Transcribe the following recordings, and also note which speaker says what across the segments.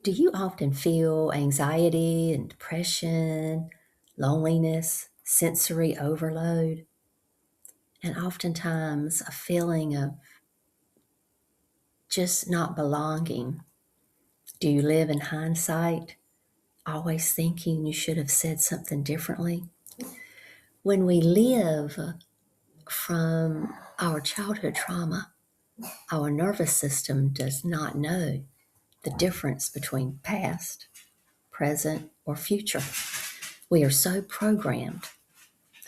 Speaker 1: Do you often feel anxiety and depression, loneliness, sensory overload, and oftentimes a feeling of just not belonging? Do you live in hindsight, always thinking you should have said something differently? When we live from our childhood trauma, our nervous system does not know the difference between past, present, or future. We are so programmed,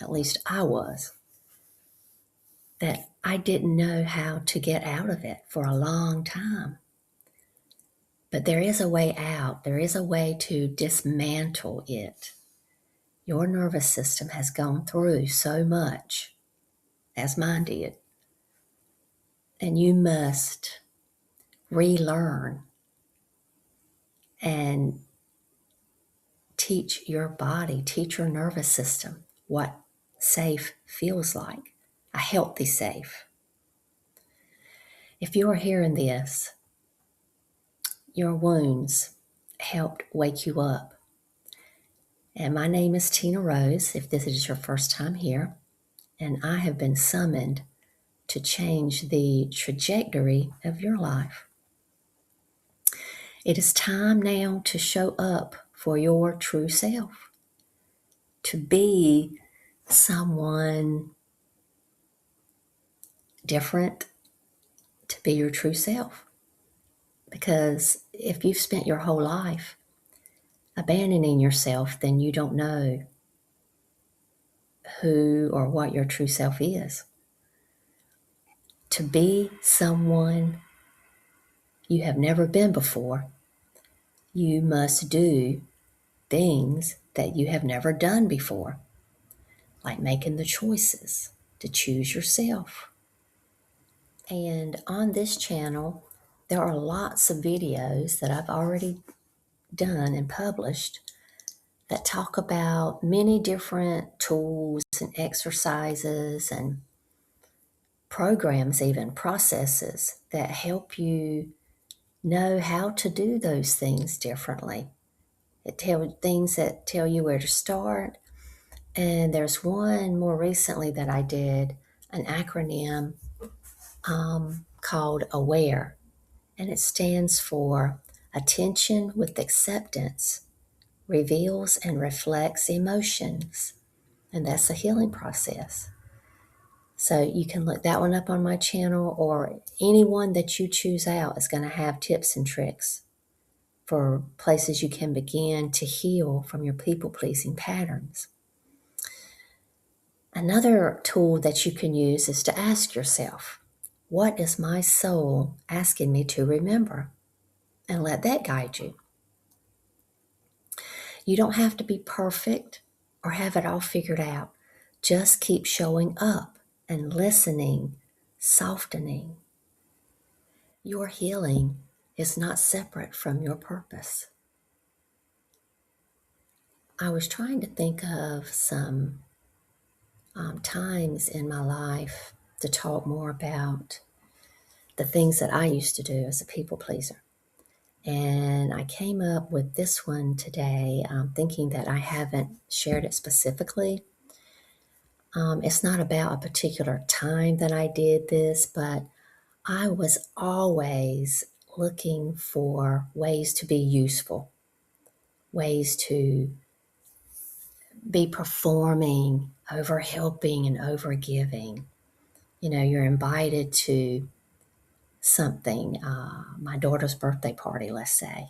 Speaker 1: at least I was, that I didn't know how to get out of it for a long time. But there is a way out. There is a way to dismantle it. Your nervous system has gone through so much, as mine did, and you must relearn and teach your body, teach your nervous system what safe feels like, a healthy safe. If you are hearing this, your wounds helped wake you up. And my name is Tina Rose, if this is your first time here, and I have been summoned to change the trajectory of your life. It is time now to show up for your true self, to be someone different, to be your true self. Because if you've spent your whole life abandoning yourself, then you don't know who or what your true self is. To be someone you have never been before, you must do things that you have never done before, like making the choices to choose yourself. And on this channel, there are lots of videos that I've already done and published that talk about many different tools and exercises and programs, even processes that help you know how to do those things differently. Things that tell you where to start. And there's one more recently that I did, an acronym called AWARE, and it stands for Attention with Acceptance, Reveals and Reflects Emotions, and that's a healing process. So you can look that one up on my channel, or any one that you choose out is going to have tips and tricks for places you can begin to heal from your people-pleasing patterns. Another tool that you can use is to ask yourself, what is my soul asking me to remember? And let that guide you. You don't have to be perfect or have it all figured out. Just keep showing up and listening, softening. Your healing is not separate from your purpose. I was trying to think of some times in my life to talk more about the things that I used to do as a people pleaser. And I came up with this one today, thinking that I haven't shared it specifically. It's not about a particular time that I did this, but I was always looking for ways to be useful, ways to be performing over helping and over giving. You know, you're invited to something, my daughter's birthday party, let's say,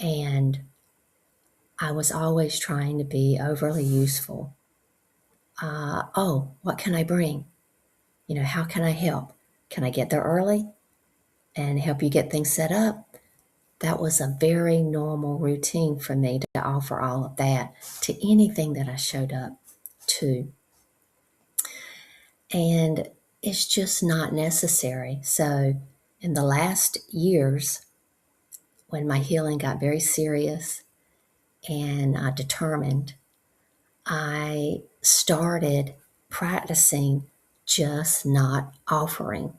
Speaker 1: and I was always trying to be overly useful. Oh, what can I bring? You know, how can I help? Can I get there early and help you get things set up? That was a very normal routine for me to offer all of that to anything that I showed up to. And it's just not necessary. So in the last years, when my healing got very serious and determined, I started practicing just not offering,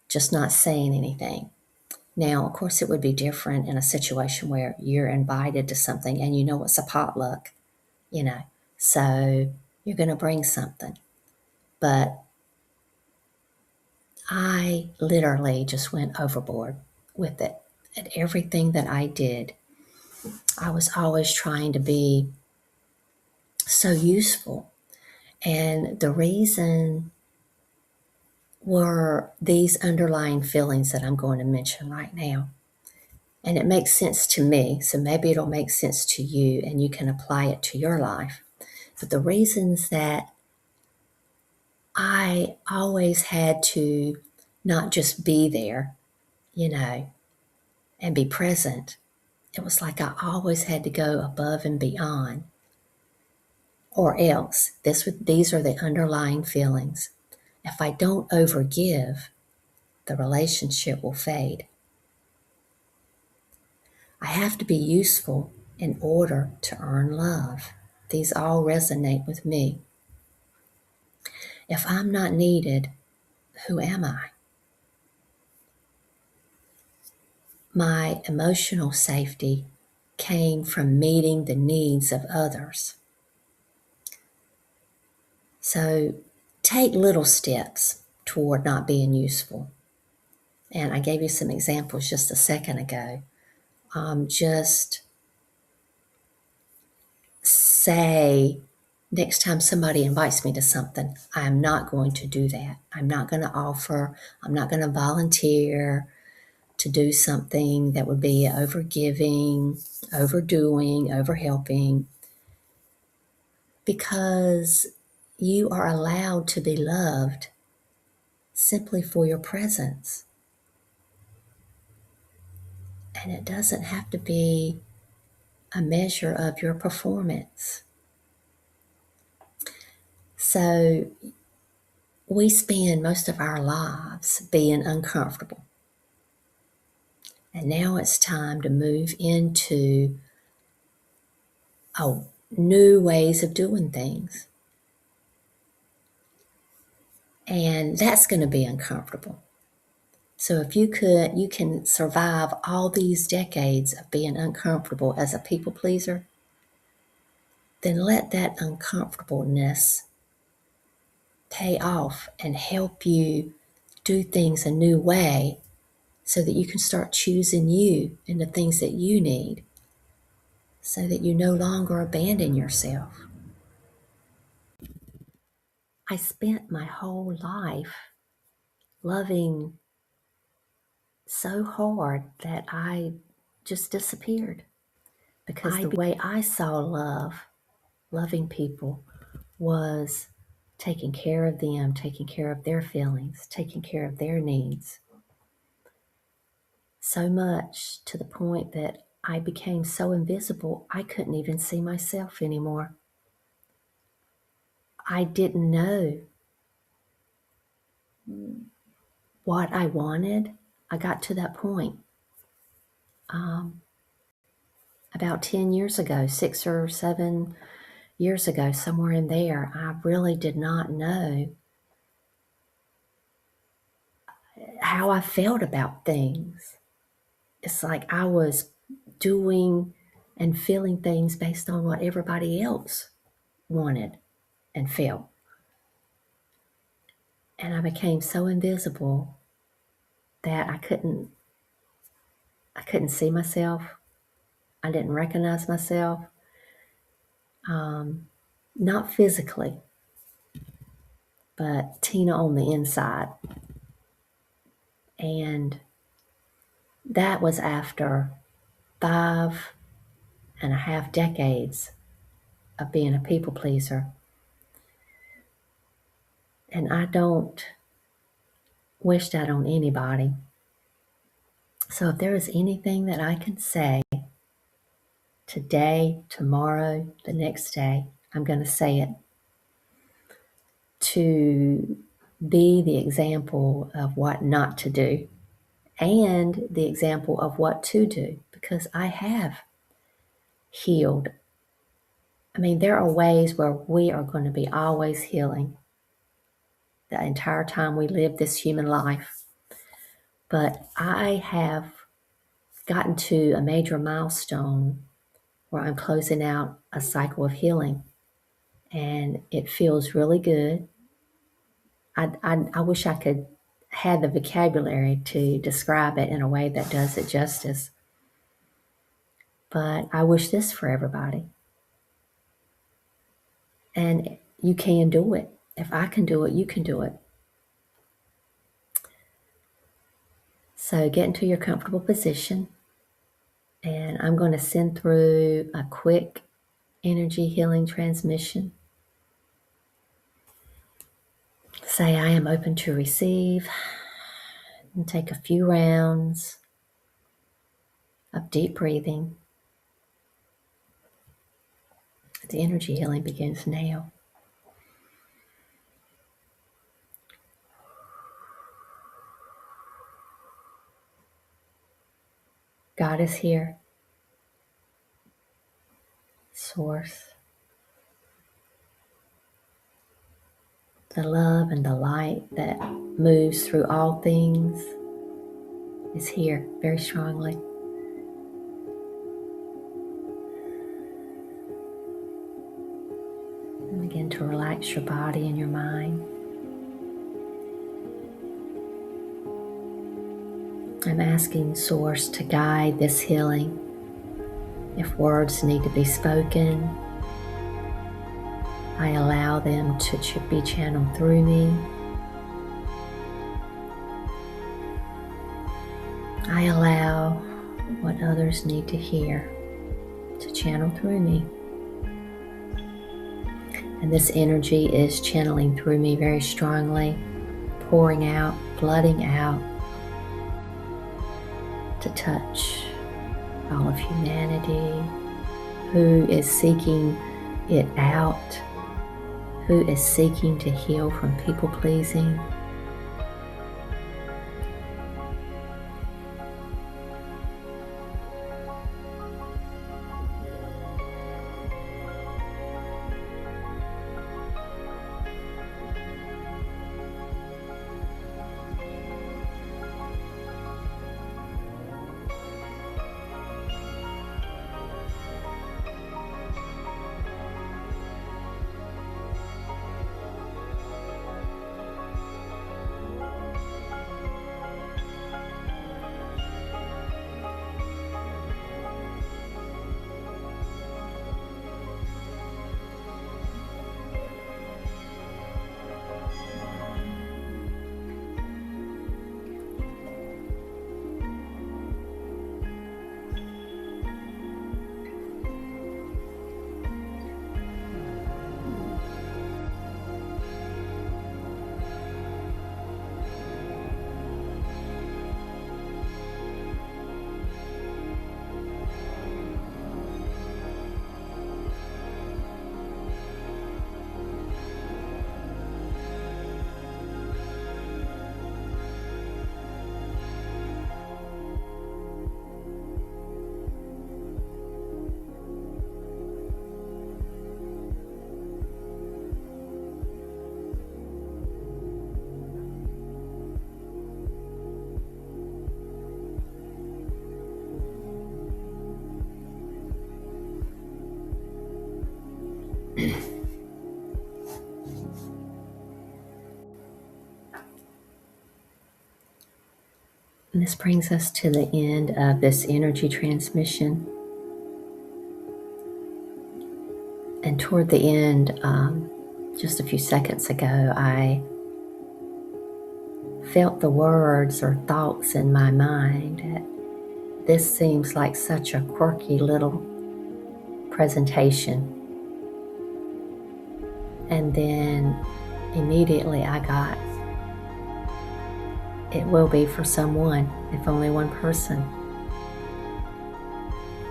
Speaker 1: just not saying anything. Now, of course, it would be different in a situation where you're invited to something and you know it's a potluck, you know, so you're going to bring something. But I literally just went overboard with it. And everything that I did, I was always trying to be so useful. And the reason were these underlying feelings that I'm going to mention right now. And it makes sense to me, so maybe it'll make sense to you and you can apply it to your life. But the reasons that I always had to not just be there, you know, and be present, it was like I always had to go above and beyond, or else these are the underlying feelings. If I don't overgive, the relationship will fade. I have to be useful in order to earn love. These all resonate with me. If I'm not needed, who am I? My emotional safety came from meeting the needs of others. So take little steps toward not being useful. And I gave you some examples just a second ago. Just say, next time somebody invites me to something, I'm not going to do that. I'm not going to offer, I'm not going to volunteer to do something that would be overgiving, overdoing, overhelping, because you are allowed to be loved simply for your presence. And it doesn't have to be a measure of your performance. So we spend most of our lives being uncomfortable. And now it's time to move into new ways of doing things. And that's going to be uncomfortable. So if you can survive all these decades of being uncomfortable as a people pleaser, then let that uncomfortableness pay off and help you do things a new way so that you can start choosing you and the things that you need so that you no longer abandon yourself. I spent my whole life loving so hard that I just disappeared because the way I saw loving people, was taking care of them, taking care of their feelings, taking care of their needs. So much to the point that I became so invisible, I couldn't even see myself anymore. I didn't know what I wanted. I got to that point about 10 years ago, 6 or 7 years ago, somewhere in there. I really did not know how I felt about things. It's like I was doing and feeling things based on what everybody else wanted and felt. And I became so invisible that I couldn't see myself. I didn't recognize myself. Not physically, but Tina on the inside. And that was after 5.5 decades of being a people pleaser. And I don't wish that on anybody. So if there is anything that I can say today, tomorrow, the next day, I'm going to say it to be the example of what not to do and the example of what to do, because I have healed. I mean, there are ways where we are going to be always healing the entire time we live this human life. But I have gotten to a major milestone where I'm closing out a cycle of healing, and it feels really good. I wish I could have the vocabulary to describe it in a way that does it justice, but I wish this for everybody. And you can do it. If I can do it, you can do it. So get into your comfortable position, and I'm going to send through a quick energy healing transmission. Say, I am open to receive, and take a few rounds of deep breathing. The energy healing begins now. God is here. Source. The love and the light that moves through all things is here very strongly. And begin to relax your body and your mind. I'm asking Source to guide this healing. If words need to be spoken, I allow them to be channeled through me. I allow what others need to hear to channel through me. And this energy is channeling through me very strongly, pouring out, flooding out to touch all of humanity who is seeking it out, who is seeking to heal from people pleasing. And this brings us to the end of this energy transmission. And toward the end, just a few seconds ago, I felt the words or thoughts in my mind. This seems like such a quirky little presentation. And then immediately I got, it will be for someone, if only one person.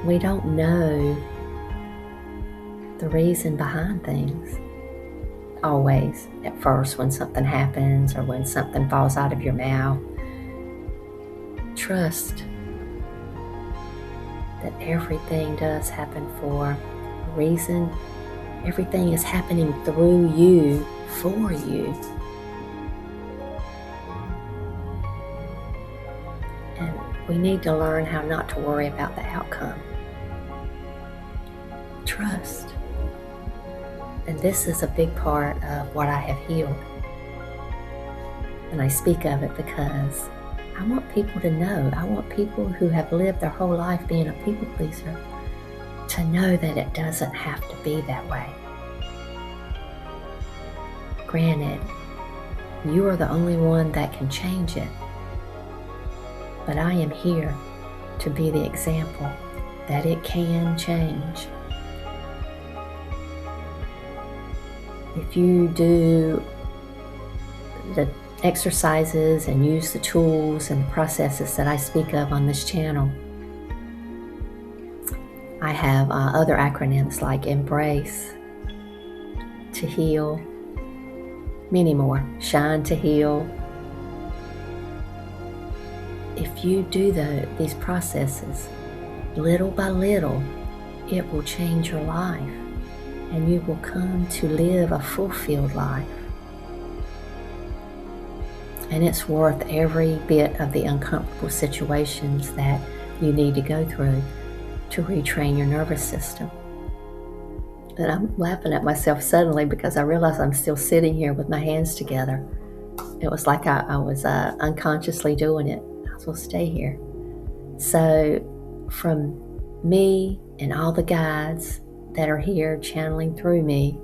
Speaker 1: We don't know the reason behind things always at first when something happens or when something falls out of your mouth. Trust that everything does happen for a reason. Everything is happening through you, for you. And we need to learn how not to worry about the outcome. Trust. And this is a big part of what I have healed. And I speak of it because I want people to know. I want people who have lived their whole life being a people pleaser to know that it doesn't have to be that way. Granted, you are the only one that can change it. But I am here to be the example that it can change. If you do the exercises and use the tools and processes that I speak of on this channel, I have other acronyms like Embrace, to heal, many more, Shine to heal. If you do these processes little by little, it will change your life and you will come to live a fulfilled life. And it's worth every bit of the uncomfortable situations that you need to go through to retrain your nervous system. And I'm laughing at myself suddenly because I realize I'm still sitting here with my hands together. It was like I was unconsciously doing it. I was supposed to stay here. So from me and all the guides that are here channeling through me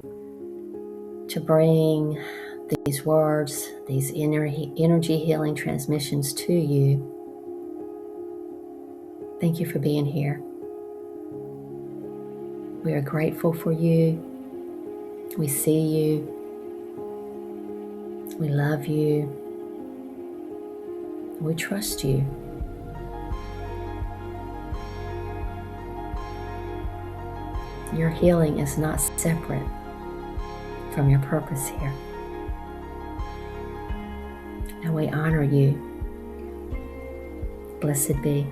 Speaker 1: to bring these words, these energy healing transmissions to you, thank you for being here. We are grateful for you. We see you. We love you. We trust you. Your healing is not separate from your purpose here. And we honor you. Blessed be.